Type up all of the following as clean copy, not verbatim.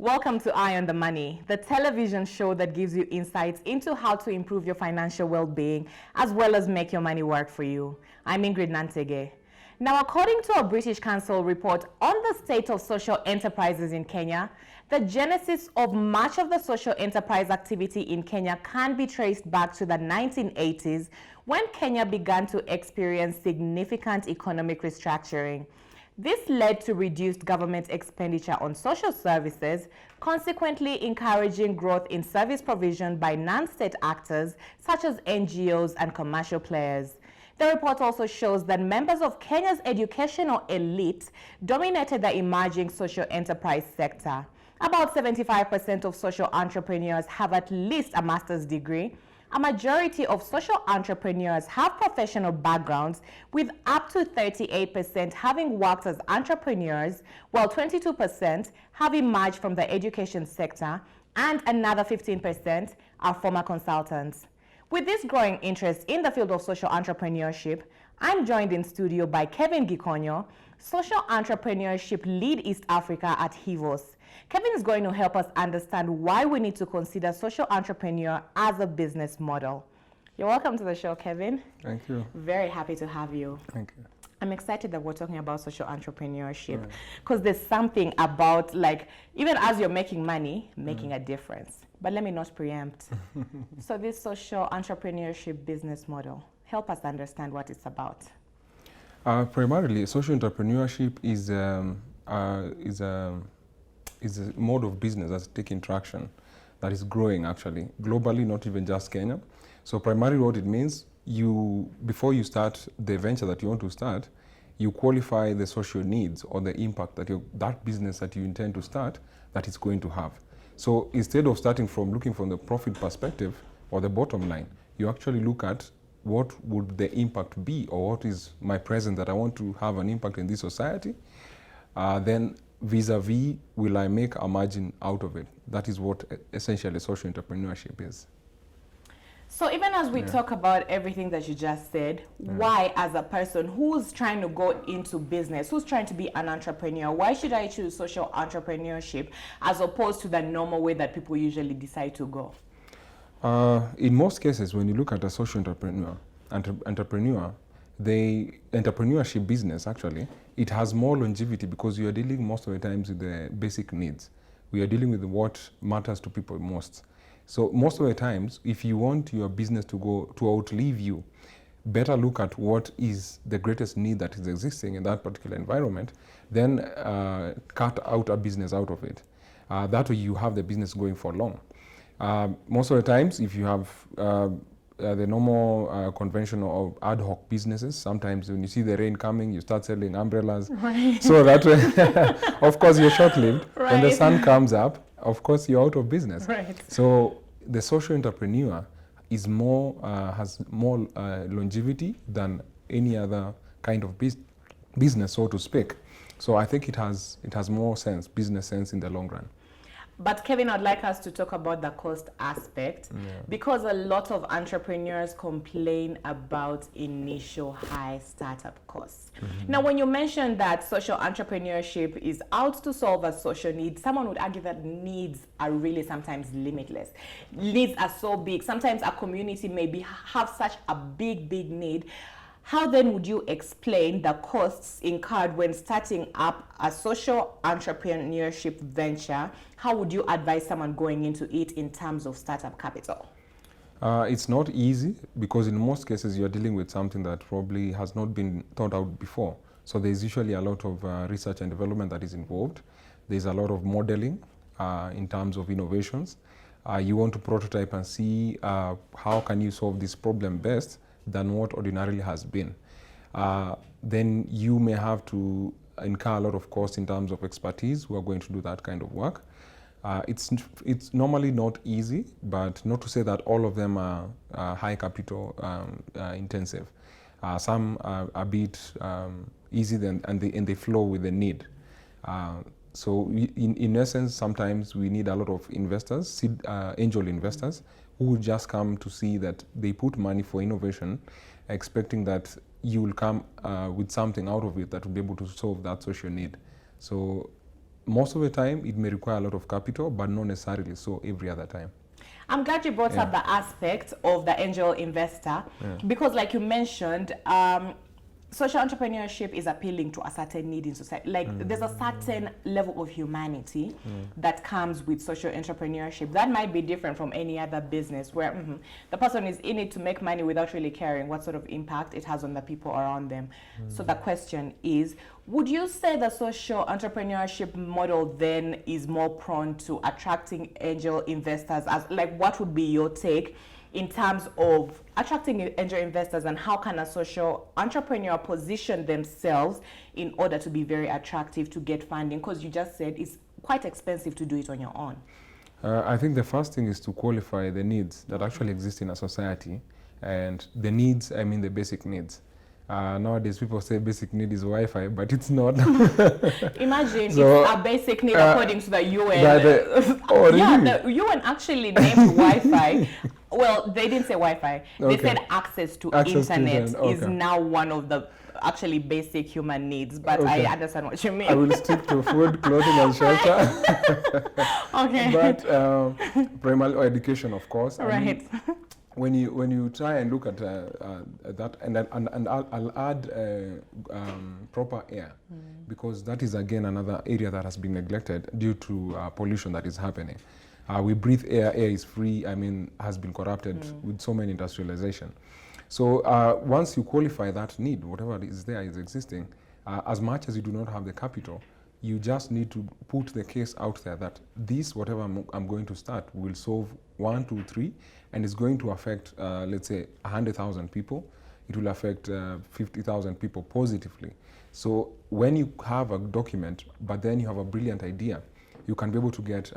Welcome to Eye on the Money, the television show that gives you insights into how to improve your financial well-being as well as make your money work for you. I'm Ingrid Nantege. Now, according to a British Council report on the state of social enterprises in Kenya, the genesis of much of the social enterprise activity in Kenya can be traced back to the 1980s when Kenya began to experience significant economic restructuring. This led to reduced government expenditure on social services, consequently encouraging growth in service provision by non-state actors such as NGOs and commercial players. The report also shows that members of Kenya's educational elite dominated the emerging social enterprise sector. About 75% of social entrepreneurs have at least a master's degree. A majority of social entrepreneurs have professional backgrounds, with up to 38% having worked as entrepreneurs, while 22% have emerged from the education sector, and another 15% are former consultants. With this growing interest in the field of social entrepreneurship, I'm joined in studio by Kevin Gikonyo, Social Entrepreneurship Lead East Africa at Hivos. Kevin is going to help us understand why we need to consider social entrepreneur as a business model. You're welcome to the show, Kevin. Thank you. Very happy to have you. Thank you. I'm excited that we're talking about social entrepreneurship because there's something about, like, even as you're making money, making a difference. But let me not preempt. So this social entrepreneurship business model, help us understand what it's about. Primarily, social entrepreneurship is a mode of business that's taking traction, that is growing actually, globally, not even just Kenya. So primarily what it means, before you start the venture that you want to start, you qualify the social needs or the impact that that business that you intend to start, that it's going to have. So instead of looking from the profit perspective or the bottom line, you actually look at what would the impact be, or what is my presence that I want to have an impact in this society. Then vis-a-vis, will I make a margin out of it? That is what essentially social entrepreneurship is. So even as we talk about everything that you just said, why, as a person who's trying to go into business, who's trying to be an entrepreneur, why should I choose social entrepreneurship as opposed to the normal way that people usually decide to go? In most cases, when you look at a social entrepreneur, the entrepreneurship business, actually, it has more longevity because you are dealing most of the times with the basic needs. We are dealing with what matters to people most. So most of the times, if you want your business to outlive you, better look at what is the greatest need that is existing in that particular environment, then cut out a business out of it. That way you have the business going for long. Most of the times, if you have the normal conventional or ad hoc businesses, sometimes when you see the rain coming, you start selling umbrellas. Right. So that way, of course, you're short-lived. Right. When the sun comes up, of course, you're out of business. Right. So the social entrepreneur is has more longevity than any other kind of business, so to speak. So I think it has more sense, business sense in the long run. But Kevin, I'd like us to talk about the cost aspect, because a lot of entrepreneurs complain about initial high startup costs. Now, when you mention that social entrepreneurship is out to solve a social need, someone would argue that needs are really sometimes limitless. Needs are so big. Sometimes a community maybe have such a big need. How then would you explain the costs incurred when starting up a social entrepreneurship venture? How would you advise someone going into it in terms of startup capital? It's not easy because in most cases you're dealing with something that probably has not been thought out before. So there's usually a lot of research and development that is involved. There's a lot of modeling in terms of innovations. You want to prototype and see how can you solve this problem best than what ordinarily has been. Then you may have to incur a lot of costs in terms of expertise who are going to do that kind of work. It's normally not easy, but not to say that all of them are high capital intensive. Some are a bit easy and they flow with the need. So in essence, sometimes we need a lot of investors, angel investors, who would just come to see that they put money for innovation, expecting that you will come with something out of it that will be able to solve that social need. So most of the time, it may require a lot of capital, but not necessarily so every other time. I'm glad you brought up the aspect of the angel investor because, like you mentioned, social entrepreneurship is appealing to a certain need in society. Like there's a certain level of humanity that comes with social entrepreneurship that might be different from any other business where the person is in it to make money without really caring what sort of impact it has on the people around them. So the question is, would you say the social entrepreneurship model then is more prone to attracting angel investors? As like, what would be your take in terms of attracting angel investors, and how can a social entrepreneur position themselves in order to be very attractive to get funding? Because you just said it's quite expensive to do it on your own. I think the first thing is to qualify the needs that actually exist in a society. And the needs, I mean the basic needs. Nowadays people say basic need is Wi-Fi, but it's not. Imagine So, it's a basic need according to the UN. Oh, Yeah, really? the UN actually named Wi-Fi. Well, they didn't say Wi-Fi. They Okay. said access to Access to internet internet, is okay. now one of the actually basic human needs. But Okay. I understand what you mean. I will stick to food, clothing, and shelter. Okay. But primarily education, of course. I mean, Right. when you try and look at that, and I'll add proper air, because that is again another area that has been neglected due to pollution that is happening. We breathe air is free, I mean, has been corrupted with so many industrialization. So once you qualify that need, whatever is there is existing, as much as you do not have the capital, you just need to put the case out there that this, whatever I'm going to start, will solve 1, 2, 3, and it's going to affect, let's say, 100,000 people. It will affect 50,000 people positively. So when you have a document, but then you have a brilliant idea, you can be able to get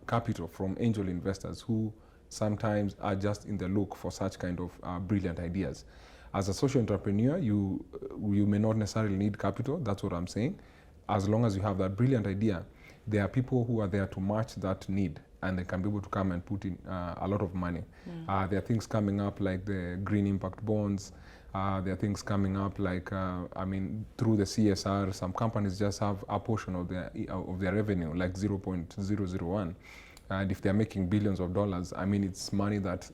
capital from angel investors who sometimes are just in the look for such kind of brilliant ideas. As a social entrepreneur, you may not necessarily need capital, that's what I'm saying. As long as you have that brilliant idea, there are people who are there to match that need, and they can be able to come and put in a lot of money. There are things coming up like the green impact bonds. There are things coming up like, I mean, through the CSR, some companies just have a portion of their revenue, like 0.001. And if they're making billions of dollars, I mean, it's money that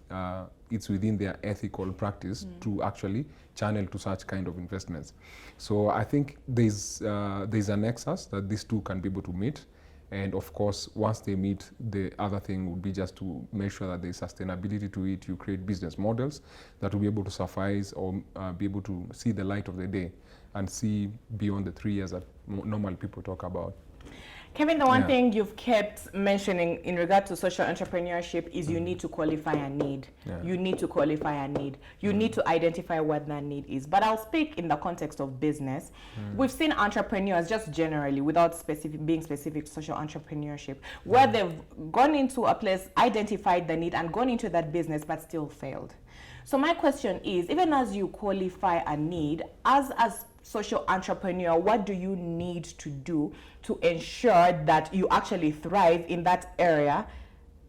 it's within their ethical practice to actually channel to such kind of investments. So I think there's a nexus that these two can be able to meet. And of course, once they meet, the other thing would be just to make sure that there's sustainability to it. You create business models that will be able to suffice or be able to see the light of the day and see beyond the 3 years that normal people talk about. Kevin, the one thing you've kept mentioning in regard to social entrepreneurship is you need to qualify a need. Yeah. You need to qualify a need. You need to identify what that need is. But I'll speak in the context of business. We've seen entrepreneurs just generally, without being specific to social entrepreneurship, where they've gone into a place, identified the need, and gone into that business, but still failed. So my question is, even as you qualify a need, as social entrepreneur, what do you need to do to ensure that you actually thrive in that area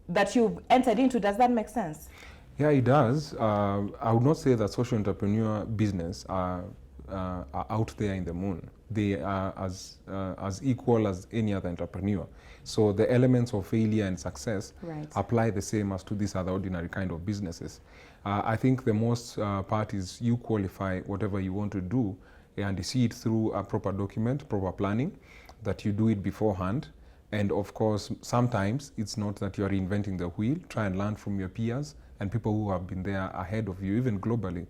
that you've entered into? Does that make sense? Yeah, it does. I would not say that social entrepreneur business are out there in the moon. They are as equal as any other entrepreneur. So the elements of failure and success apply the same as to these other ordinary kind of businesses. I think the most part is you qualify whatever you want to do and you see it through a proper document, proper planning, that you do it beforehand. And of course, sometimes it's not that you are reinventing the wheel. Try and learn from your peers and people who have been there ahead of you, even globally.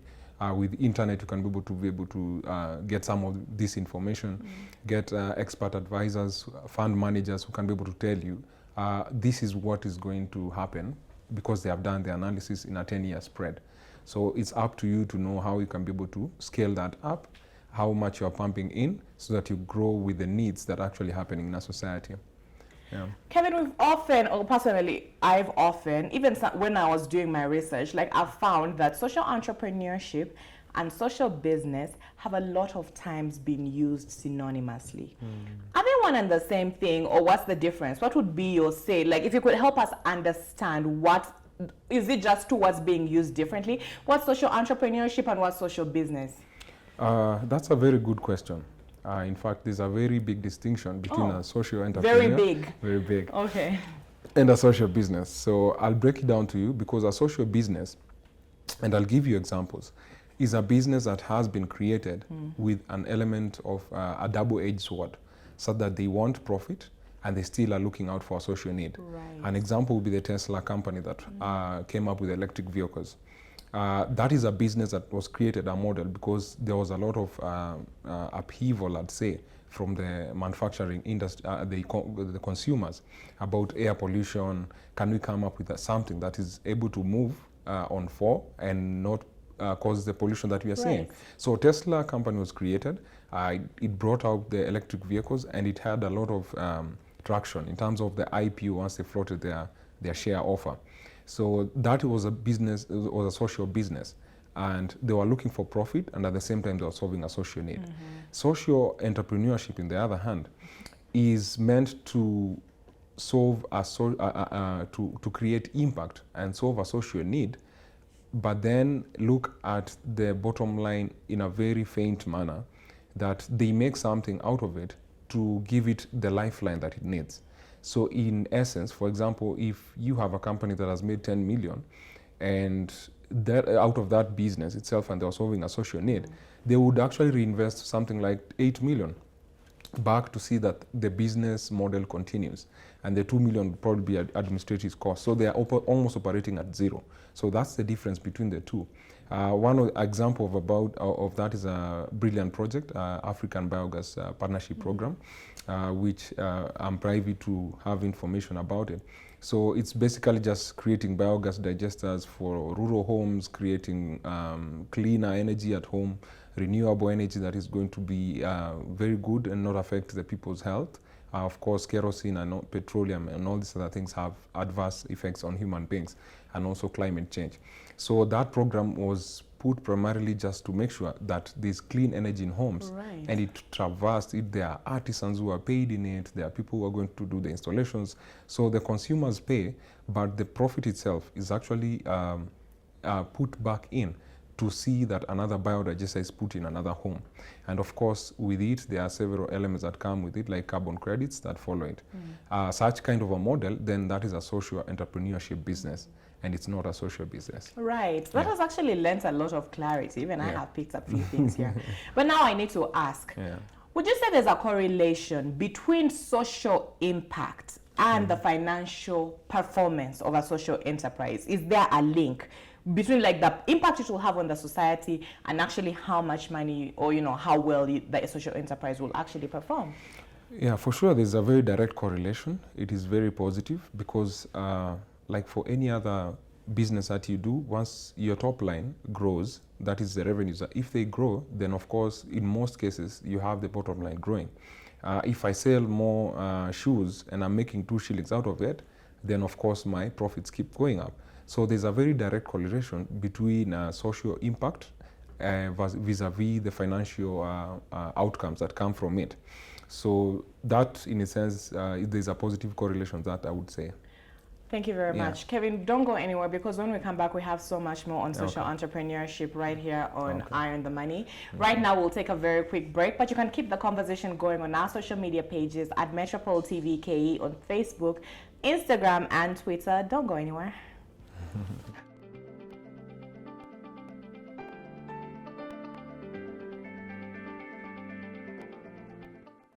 With internet, you can be able to get some of this information, get expert advisors, fund managers who can be able to tell you this is what is going to happen because they have done the analysis in a 10-year spread. So it's up to you to know how you can be able to scale that up, how much you're pumping in so that you grow with the needs that are actually happening in a society. Yeah. Kevin, we've often, or personally, I've often, even when I was doing my research, like I've found that social entrepreneurship and social business have a lot of times been used synonymously. Are they one and the same thing, or what's the difference? What would be your say? Like, if you could help us understand what, is it just towards being used differently? What's social entrepreneurship and what's social business? That's a very good question. In fact, there's a very big distinction between a social Very entrepreneur, big. very big, Okay. and a social business. So I'll break it down to you, because a social business, and I'll give you examples, is a business that has been created with an element of a double-edged sword, so that they want profit and they still are looking out for a social need. Right. An example would be the Tesla company that came up with electric vehicles. That is a business that was created, a model, because there was a lot of upheaval, I'd say, from the manufacturing industry, the consumers, about air pollution. Can we come up with something that is able to move on four and not cause the pollution that we are seeing? Right. So Tesla company was created. It brought out the electric vehicles, and it had a lot of traction in terms of the IPO once they floated their share offer. So that was a business, it was a social business, and they were looking for profit, and at the same time they were solving a social need. Social entrepreneurship, in the other hand, is meant to solve to create impact and solve a social need, but then look at the bottom line in a very faint manner, that they make something out of it to give it the lifeline that it needs. So in essence, for example, if you have a company that has made 10 million, and that out of that business itself, and they're solving a social need, they would actually reinvest something like 8 million back to see that the business model continues, and the 2 million would probably be administrative costs. So they are almost operating at zero. So that's the difference between the two. One example of that is a brilliant project, African Biogas Partnership Program, which I'm privy to have information about it. So it's basically just creating biogas digesters for rural homes, creating cleaner energy at home, renewable energy that is going to be very good and not affect the people's health. Of course, kerosene and petroleum and all these other things have adverse effects on human beings, and also climate change. So that program was put primarily just to make sure that there's clean energy in homes. Right. And it traversed it. There are artisans who are paid in it. There are people who are going to do the installations. So the consumers pay, but the profit itself is actually put back in to see that another biodigester is put in another home. And of course, with it, there are several elements that come with it, like carbon credits that follow it. Such kind of a model, then that is a social entrepreneurship business, and it's not a social business. Right. That Yeah. has actually lent a lot of clarity. Even I Yeah. have picked up a few things here. But now I need to ask, Yeah. would you say there's a correlation between social impact and the financial performance of a social enterprise? Is there a link between like the impact it will have on the society and actually how much money, or how well the social enterprise will actually perform? Yeah, for sure, there's a very direct correlation. It is very positive because, like for any other business that you do, once your top line grows, that is the revenues. If they grow, then of course, in most cases, you have the bottom line growing. If I sell more shoes and I'm making 2 shillings out of it, then of course my profits keep going up. So there's a very direct correlation between social impact vis-a-vis the financial outcomes that come from it. So that, in a sense, there's a positive correlation that I would say. Thank you very Yeah. much. Kevin, don't go anywhere, because when we come back, we have so much more on social Okay. entrepreneurship right here on Okay. Iron the Money. Right now, we'll take a very quick break, but you can keep the conversation going on our social media pages at Metropole TV KE on Facebook, Instagram, and Twitter. Don't go anywhere.